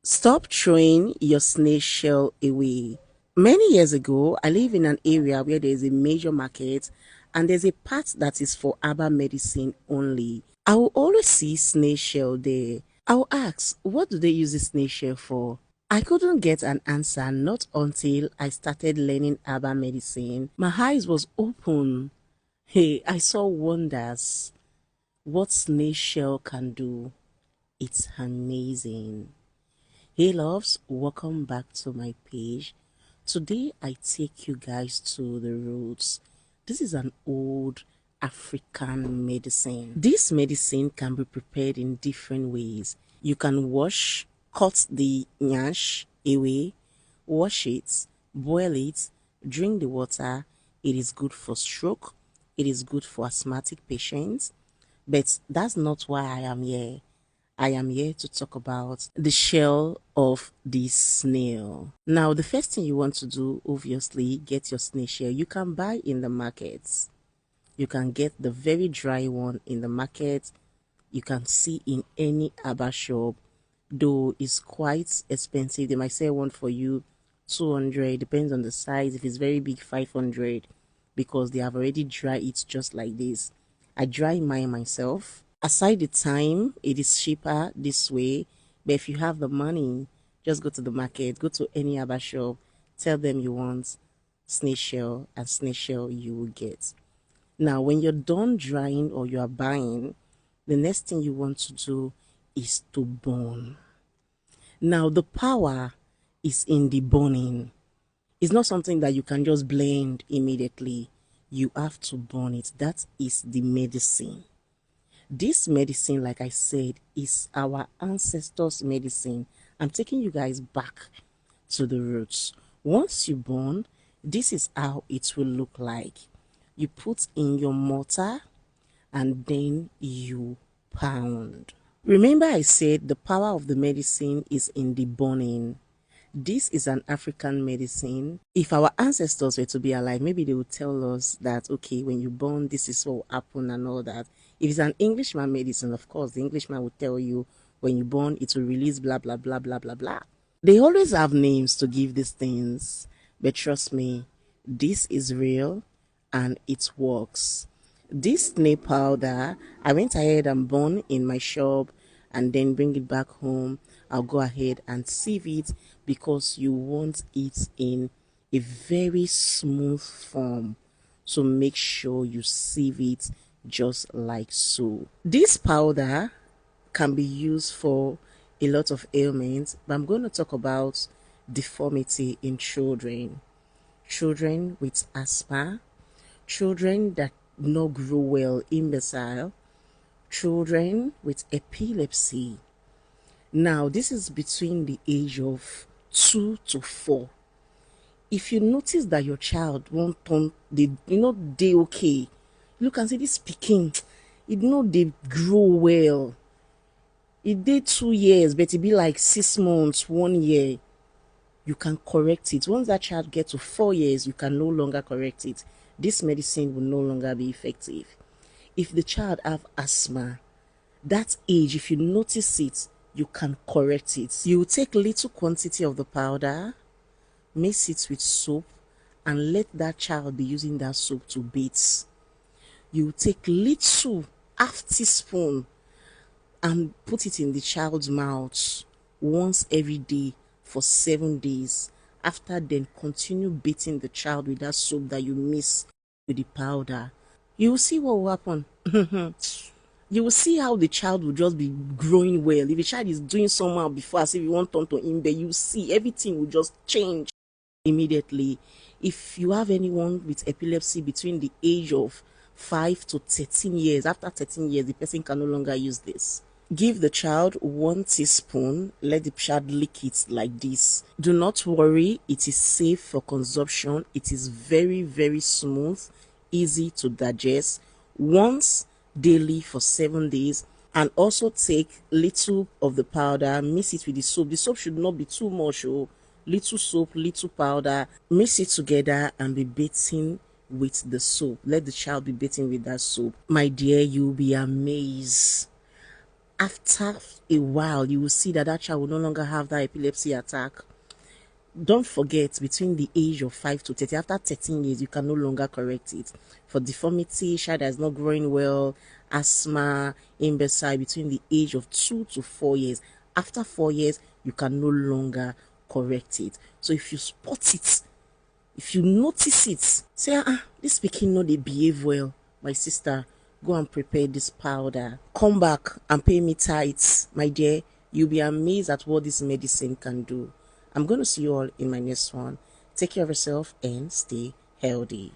Stop throwing your snail shell away. Many years ago, I live in an area where there is a major market and there's a part that is for herbal medicine only. I will always see snail shell there. I will ask, what do they use the snail shell for? I couldn't get an answer not until I started learning herbal medicine. My eyes was open. Hey, I saw wonders. What snail shell can do. It's amazing. Hey loves, welcome back to my page. Today I take you guys to the roots. This is an old African medicine. This medicine can be prepared in different ways. You can wash, cut the nyash away, wash it, boil it, drink the water. It is good for stroke. It is good for asthmatic patients. But that's not why I am here. I am here to talk about the shell of this snail. Now, the first thing you want to do, obviously, get your snail shell. You can buy in the markets. You can get the very dry one in the market. You can see in any herbal shop, though it's quite expensive. They might sell one for you 200, depends on the size. If it's very big, 500, because they have already dried it just like this. I dry mine myself. Aside the time, it is cheaper this way, but if you have the money, just go to the market, go to any other shop, tell them you want snail shell, and snail shell you will get. Now, when you're done drying or you are buying, the next thing you want to do is to burn. Now, the power is in the burning. It's not something that you can just blend immediately. You have to burn it. That is the medicine. This medicine, like I said, is our ancestors' medicine. I'm taking you guys back to the roots. Once you burn, this is how it will look like. You put in your mortar and then you pound. Remember I said the power of the medicine is in the burning. This is an African medicine. If our ancestors were to be alive, maybe they would tell us that, okay, when you burn, this is what will happen and all that. If it's an Englishman medicine, of course, the Englishman will tell you when you burn, it will release blah, blah, blah, blah, blah, blah. They always have names to give these things, but trust me, this is real and it works. This snail powder, I went ahead and burned in my shop and then bring it back home. I'll go ahead and sieve it because you want it in a very smooth form. So make sure you sieve it just like so. This powder can be used for a lot of ailments, but I'm going to talk about deformity in children. Children with asthma, children that not grow well, imbecile, children with epilepsy. Now, this is between the age of 2 to 4. If you notice that your child won't turn, they okay. Look and say this speaking, they grow well. It did 2 years, but it be like 6 months, 1 year. You can correct it. Once that child gets to 4 years, you can no longer correct it. This medicine will no longer be effective. If the child have asthma, that age, if you notice it, you can correct it. You take little quantity of the powder, mix it with soap, and let that child be using that soap to bathe. You take little half teaspoon and put it in the child's mouth once every day for 7 days. After then, continue beating the child with that soap that you mix with the powder. You will see what will happen. You will see how the child will just be growing well. If the child is doing somehow before as if you want turn to imbe, you see everything will just change immediately. If you have anyone with epilepsy between the age of 5 to 13 years, after 13 years, the person can no longer use this. Give the child 1 teaspoon, let the child lick it like this. Do not worry, it is safe for consumption. It is very, very smooth, easy to digest. Once daily for 7 days, and also take little of the powder, mix it with the soap. The soap should not be too much. Little soap, little powder, mix it together and be bathing with the soap. Let the child be bathing with that soap. My dear, you'll be amazed. After a while, you will see that that child will no longer have that epilepsy attack. Don't forget, between the age of 5 to 30, after 13 years, you can no longer correct it. For deformity, child that is not growing well, asthma, imbecile, between the age of 2 to 4 years. After 4 years, you can no longer correct it. So if you spot it, if you notice it, say, this pikin no dey behave well, my sister, go and prepare this powder. Come back and pay me tithes, my dear. You'll be amazed at what this medicine can do. I'm going to see you all in my next one. Take care of yourself and stay healthy.